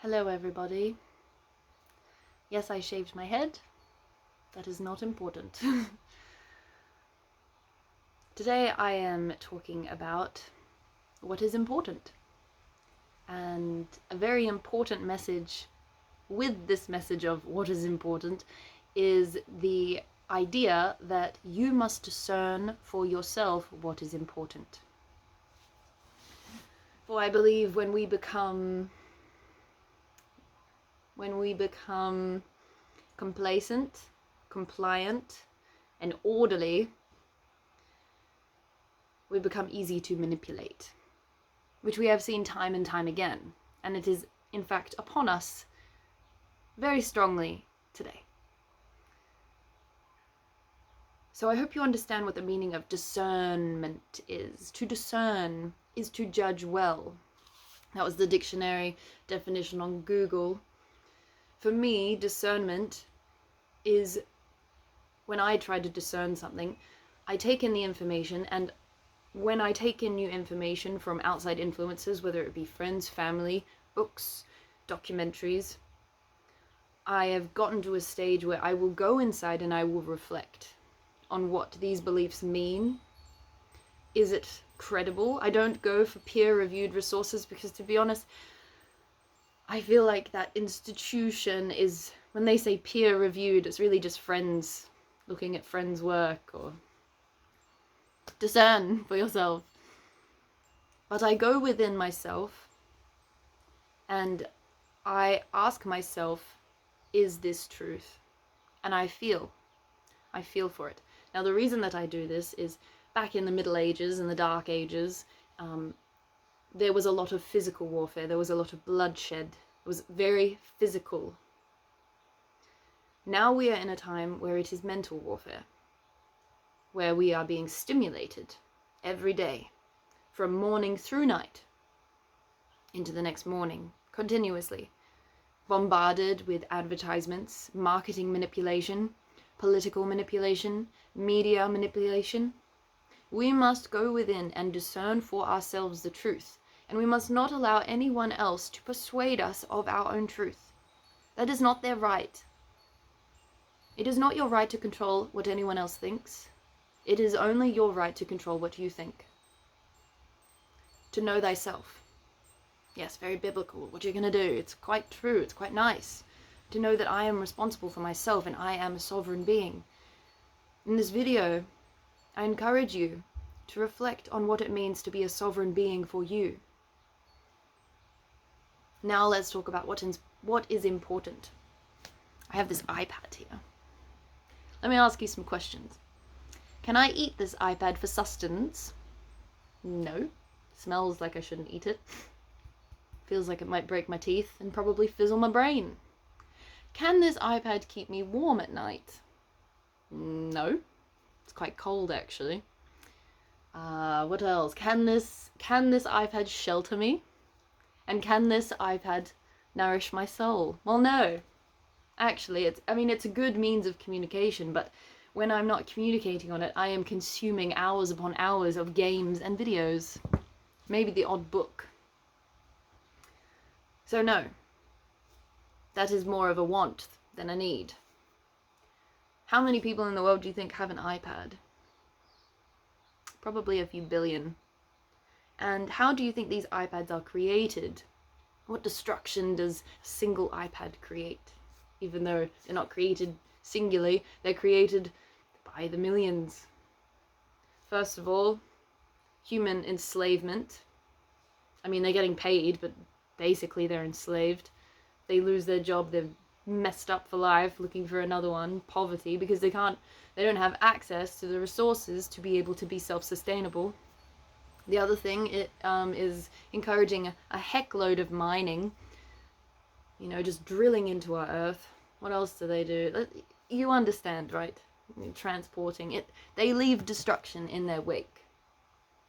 Hello everybody. Yes, I shaved my head. That is not important. Today I am talking about what is important. And a very important message with this message of what is important is the idea that you must discern for yourself what is important. For I believe when we become complacent, compliant, and orderly, we become easy to manipulate, which we have seen time and time again, and it is in fact upon us very strongly today. So I hope you understand what the meaning of discernment is. To discern is to judge well. That was the dictionary definition on Google. For me, discernment is when I try to discern something, I take in the information, and when I take in new information from outside influences, whether it be friends, family, books, documentaries, I have gotten to a stage where I will go inside and I will reflect on what these beliefs mean. Is it credible? I don't go for peer-reviewed resources because, to be honest, I feel like that institution is, when they say peer-reviewed, it's really just friends looking at friends' work, or discern for yourself. But I go within myself and I ask myself, is this truth? And I feel for it. Now the reason that I do this is back in the Middle Ages and the Dark Ages, there was a lot of physical warfare, there was a lot of bloodshed, it was very physical. Now we are in a time where it is mental warfare, where we are being stimulated every day, from morning through night, into the next morning, continuously, bombarded with advertisements, marketing manipulation, political manipulation, media manipulation. We must go within and discern for ourselves the truth, and we must not allow anyone else to persuade us of our own truth. That is not their right. It is not your right to control what anyone else thinks. It is only your right to control what you think. To know thyself. Yes, very biblical. What you're going to do. It's quite true. It's quite nice. To know that I am responsible for myself and I am a sovereign being. In this video, I encourage you to reflect on what it means to be a sovereign being for you. Now let's talk about what is important. I have this iPad here. Let me ask you some questions. Can I eat this iPad for sustenance? No. Smells like I shouldn't eat it. Feels like it might break my teeth and probably fizzle my brain. Can this iPad keep me warm at night? No. It's quite cold actually. What else? Can this iPad shelter me? And can this iPad nourish my soul? Well, no. Actually, it's a good means of communication, but when I'm not communicating on it, I am consuming hours upon hours of games and videos. Maybe the odd book. So no. That is more of a want than a need. How many people in the world do you think have an iPad? Probably a few billion. And how do you think these iPads are created? What destruction does a single iPad create? Even though they're not created singularly, they're created by the millions. First of all, human enslavement. They're getting paid, but basically they're enslaved. They lose their job, they're messed up for life, looking for another one. Poverty, because they don't have access to the resources to be able to be self-sustainable. The other thing is encouraging a heckload of mining, just drilling into our earth. What else do they do? You understand, right? Transporting it. They leave destruction in their wake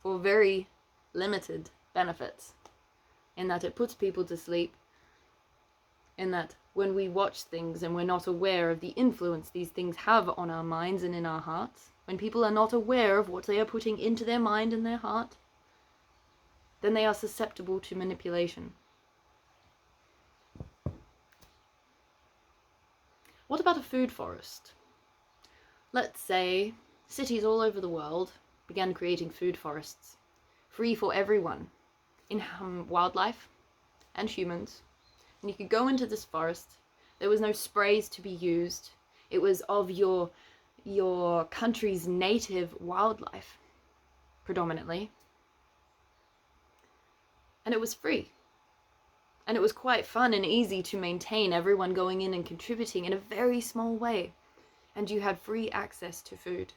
for very limited benefits, in that it puts people to sleep, in that when we watch things and we're not aware of the influence these things have on our minds and in our hearts, when people are not aware of what they are putting into their mind and their heart, then they are susceptible to manipulation. What about a food forest? Let's say cities all over the world began creating food forests, free for everyone, in wildlife and humans. And you could go into this forest. There was no sprays to be used. It was of your country's native wildlife, predominantly. And it was free. And it was quite fun and easy to maintain, everyone going in and contributing in a very small way. And you had free access to food.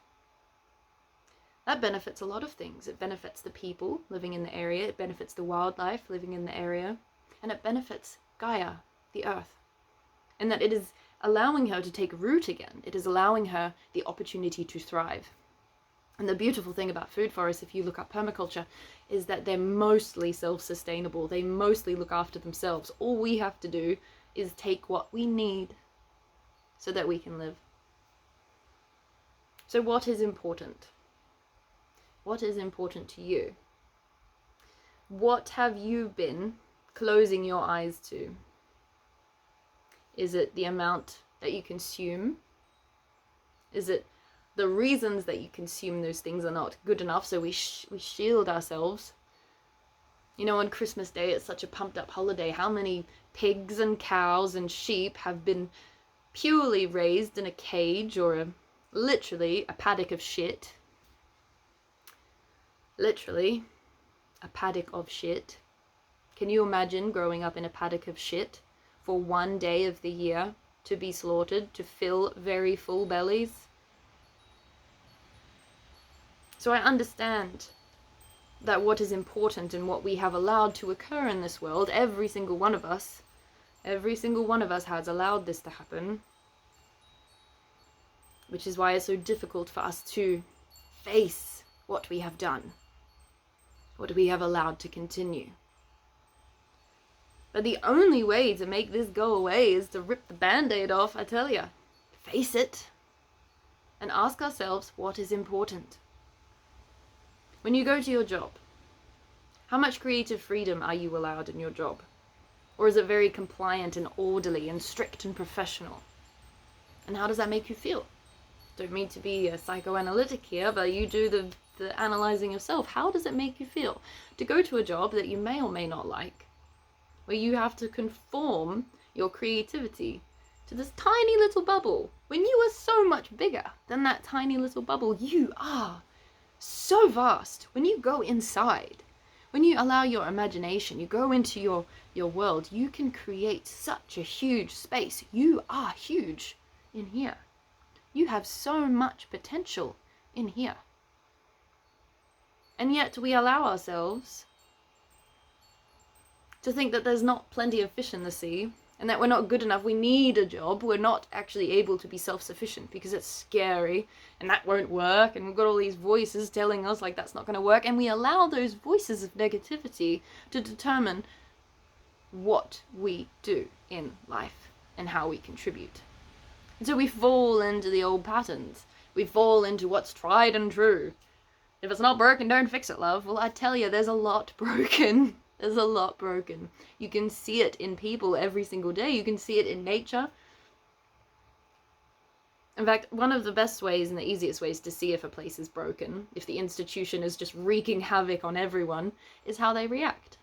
That benefits a lot of things. It benefits the people living in the area. It benefits the wildlife living in the area. And it benefits Gaia, the earth. And that it is allowing her to take root again. It is allowing her the opportunity to thrive. And the beautiful thing about food forests, if you look up permaculture, is that they're mostly self-sustainable. They mostly look after themselves. All we have to do is take what we need so that we can live. So what is important? What is important to you? What have you been closing your eyes to? Is it the amount that you consume? Is it the reasons that you consume those things are not good enough, so we shield ourselves? You know, on Christmas Day, it's such a pumped up holiday. How many pigs and cows and sheep have been purely raised in a cage or literally a paddock of shit? Literally a paddock of shit. Can you imagine growing up in a paddock of shit for one day of the year to be slaughtered to fill very full bellies? So I understand that what is important and what we have allowed to occur in this world, every single one of us has allowed this to happen, which is why it's so difficult for us to face what we have done, what we have allowed to continue. But the only way to make this go away is to rip the band-aid off, I tell ya. Face it and ask ourselves what is important. When you go to your job, how much creative freedom are you allowed in your job? Or is it very compliant and orderly and strict and professional? And how does that make you feel? Don't mean to be a psychoanalytic here, but you do the analyzing yourself. How does it make you feel to go to a job that you may or may not like, where you have to conform your creativity to this tiny little bubble, when you are so much bigger than that tiny little bubble? You are so vast. When you go inside, when you allow your imagination, you go into your world, you can create such a huge space. You are huge in here. You have so much potential in here. And yet we allow ourselves to think that there's not plenty of fish in the sea, and that we're not good enough, we need a job, we're not actually able to be self-sufficient because it's scary, and that won't work, and we've got all these voices telling us like that's not going to work, and we allow those voices of negativity to determine what we do in life and how we contribute. And so we fall into the old patterns. We fall into what's tried and true. If it's not broken, don't fix it, love. Well, I tell you, there's a lot broken. There's a lot broken. You can see it in people every single day. You can see it in nature. In fact, one of the best ways and the easiest ways to see if a place is broken, if the institution is just wreaking havoc on everyone, is how they react.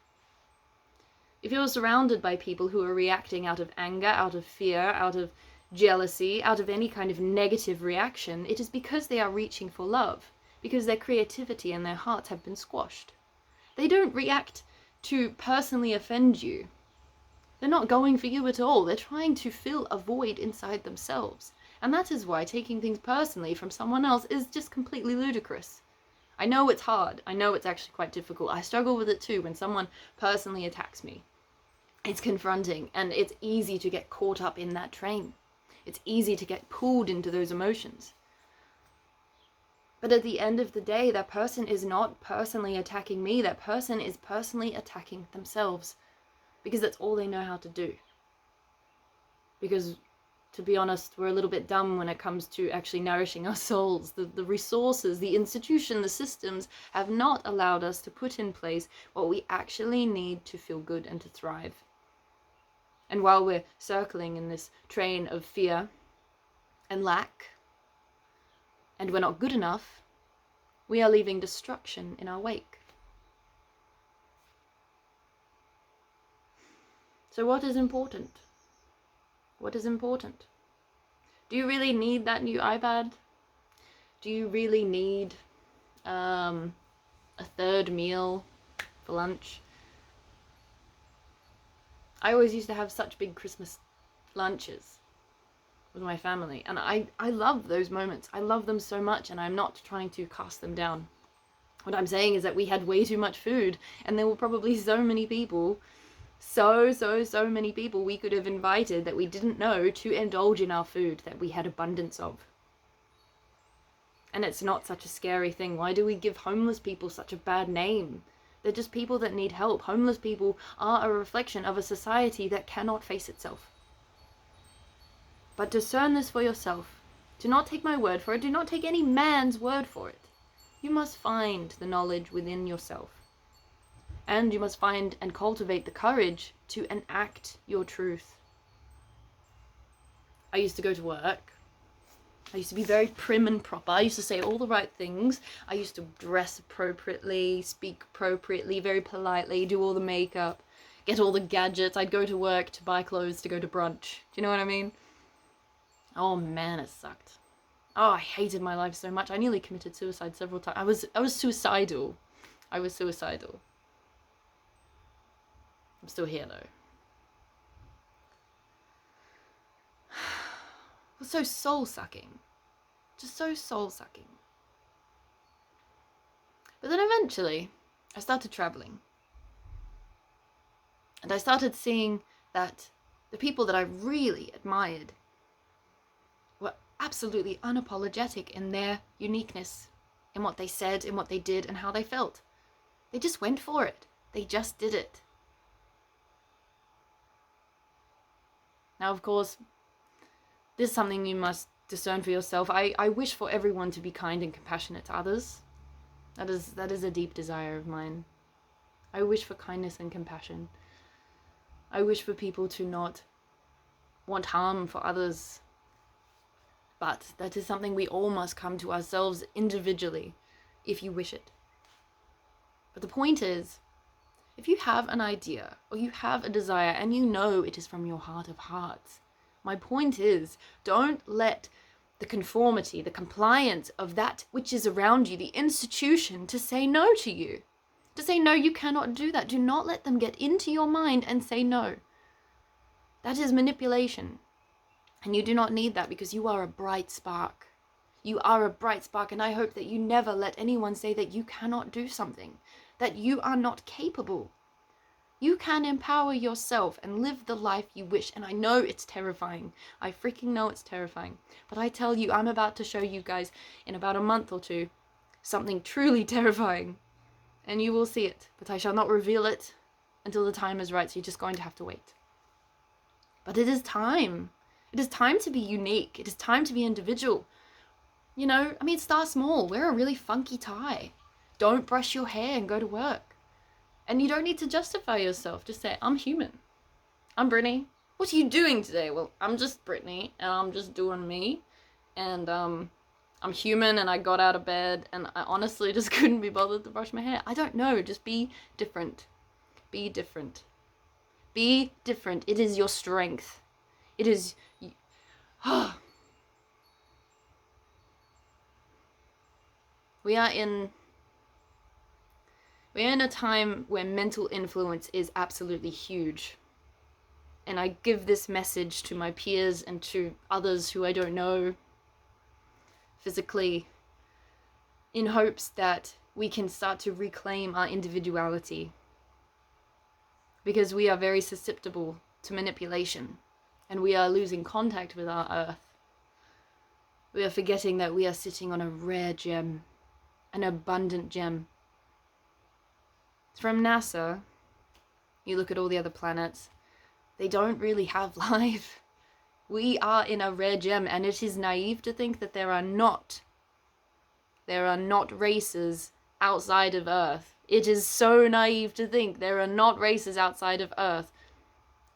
If you're surrounded by people who are reacting out of anger, out of fear, out of jealousy, out of any kind of negative reaction, it is because they are reaching for love, because their creativity and their hearts have been squashed. They don't react to personally offend you. They're not going for you at all. They're trying to fill a void inside themselves. And that is why taking things personally from someone else is just completely ludicrous. I know it's hard. I know it's actually quite difficult. I struggle with it too when someone personally attacks me. It's confronting, and it's easy to get caught up in that train. It's easy to get pulled into those emotions. But at the end of the day, that person is not personally attacking me. That person is personally attacking themselves, because that's all they know how to do. Because, to be honest, we're a little bit dumb when it comes to actually nourishing our souls. The resources, the institution, the systems have not allowed us to put in place what we actually need to feel good and to thrive. And while we're circling in this train of fear, and lack, and we're not good enough, we are leaving destruction in our wake. So what is important? What is important? Do you really need that new iPad? Do you really need a third meal for lunch? I always used to have such big Christmas lunches with my family, and I love those moments. I love them so much, and I'm not trying to cast them down. What I'm saying is that we had way too much food, and there were probably so many people, so many people we could have invited that we didn't know to indulge in our food that we had abundance of. And it's not such a scary thing. Why do we give homeless people such a bad name? They're just people that need help. Homeless people are a reflection of a society that cannot face itself. But discern this for yourself. Do not take my word for it. Do not take any man's word for it. You must find the knowledge within yourself. And you must find and cultivate the courage to enact your truth. I used to go to work. I used to be very prim and proper. I used to say all the right things. I used to dress appropriately, speak appropriately, very politely, do all the makeup, get all the gadgets. I'd go to work to buy clothes to go to brunch. Do you know what I mean? Oh man, it sucked. Oh, I hated my life so much. I nearly committed suicide several times. I was suicidal. I was suicidal. I'm still here though. It was so soul-sucking. Just so soul-sucking. But then eventually, I started traveling. And I started seeing that the people that I really admired were absolutely unapologetic in their uniqueness, in what they said, in what they did, and how they felt. They just went for it. They just did it. Now, of course, this is something you must discern for yourself. I wish for everyone to be kind and compassionate to others. That is a deep desire of mine. I wish for kindness and compassion. I wish for people to not want harm for others. But that is something we all must come to ourselves individually, if you wish it. But the point is, if you have an idea, or you have a desire, and you know it is from your heart of hearts, my point is, don't let the conformity, the compliance of that which is around you, the institution, to say no to you. To say, no, you cannot do that. Do not let them get into your mind and say no. That is manipulation. And you do not need that, because you are a bright spark. You are a bright spark, and I hope that you never let anyone say that you cannot do something, that you are not capable. You can empower yourself and live the life you wish. And I know it's terrifying. I freaking know it's terrifying. But I tell you, I'm about to show you guys in about a month or two something truly terrifying. And you will see it. But I shall not reveal it until the time is right. So you're just going to have to wait. But it is time. It is time to be unique. It is time to be individual. You know, I mean, start small. Wear a really funky tie. Don't brush your hair and go to work. And you don't need to justify yourself. Just say, I'm human. I'm Brittany. What are you doing today? Well, I'm just Brittany, and I'm just doing me. And I'm human, and I got out of bed, and I honestly just couldn't be bothered to brush my hair. I don't know. Just be different. Be different. Be different. It is your strength. It is... We're in a time where mental influence is absolutely huge. And I give this message to my peers and to others who I don't know physically, in hopes that we can start to reclaim our individuality. Because we are very susceptible to manipulation, and we are losing contact with our earth. We are forgetting that we are sitting on a rare gem, an abundant gem. From NASA, you look at all the other planets, they don't really have life. We are in a rare gem, and it is naive to think that there are not races outside of Earth. It is so naive to think there are not races outside of Earth.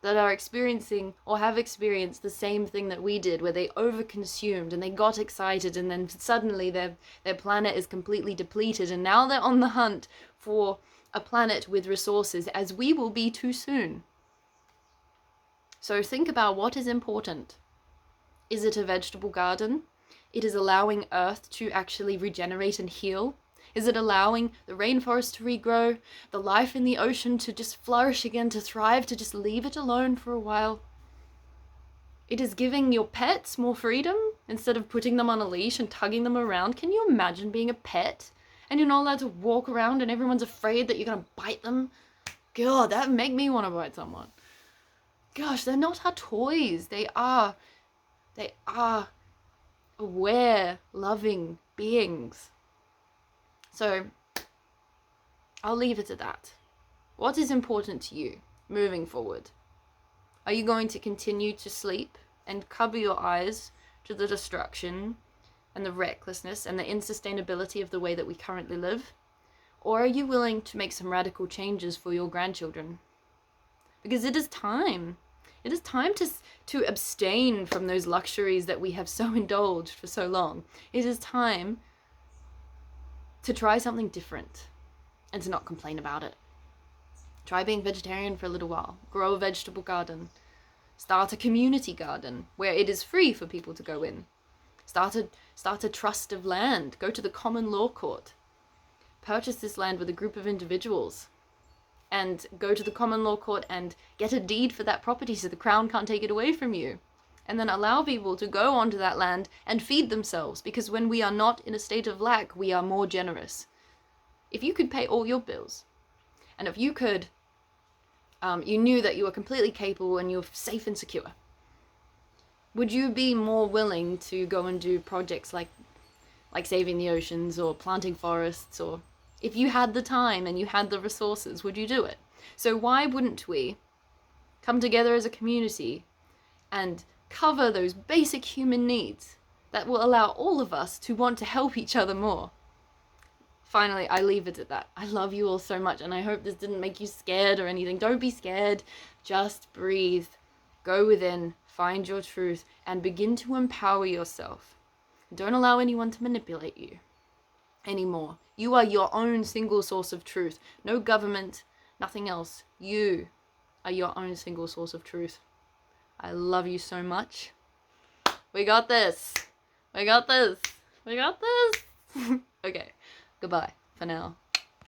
that are experiencing or have experienced the same thing that we did, where they overconsumed and they got excited, and then suddenly their planet is completely depleted, and now they're on the hunt for a planet with resources, as we will be too soon. So think about what is important. Is it a vegetable garden? It is allowing Earth to actually regenerate and heal. Is it allowing the rainforest to regrow, the life in the ocean to just flourish again, to thrive, to just leave it alone for a while? It is giving your pets more freedom instead of putting them on a leash and tugging them around. Can you imagine being a pet and you're not allowed to walk around and everyone's afraid that you're going to bite them? God, that make me want to bite someone. Gosh, they're not our toys. They are aware, loving beings. So I'll leave it at that. What is important to you moving forward? Are you going to continue to sleep and cover your eyes to the destruction and the recklessness and the insustainability of the way that we currently live? Or are you willing to make some radical changes for your grandchildren? Because it is time. It is time to abstain from those luxuries that we have so indulged for so long. It is time to try something different and to not complain about it. Try being vegetarian for a little while. Grow a vegetable garden. Start a community garden where it is free for people to go in. Start a trust of land. Go to the common law court. Purchase this land with a group of individuals and go to the common law court and get a deed for that property so the crown can't take it away from you. And then allow people to go onto that land and feed themselves, because when we are not in a state of lack, we are more generous. If you could pay all your bills, and if you could, you knew that you were completely capable and you're safe and secure, would you be more willing to go and do projects like saving the oceans or planting forests? Or if you had the time and you had the resources, would you do it? So why wouldn't we come together as a community and cover those basic human needs that will allow all of us to want to help each other more? Finally, I leave it at that. I love you all so much, and I hope this didn't make you scared or anything. Don't be scared. Just breathe. Go within, find your truth, and begin to empower yourself. Don't allow anyone to manipulate you anymore. You are your own single source of truth. No government, nothing else. You are your own single source of truth. I love you so much. We got this. We got this. We got this. Okay. Goodbye for now.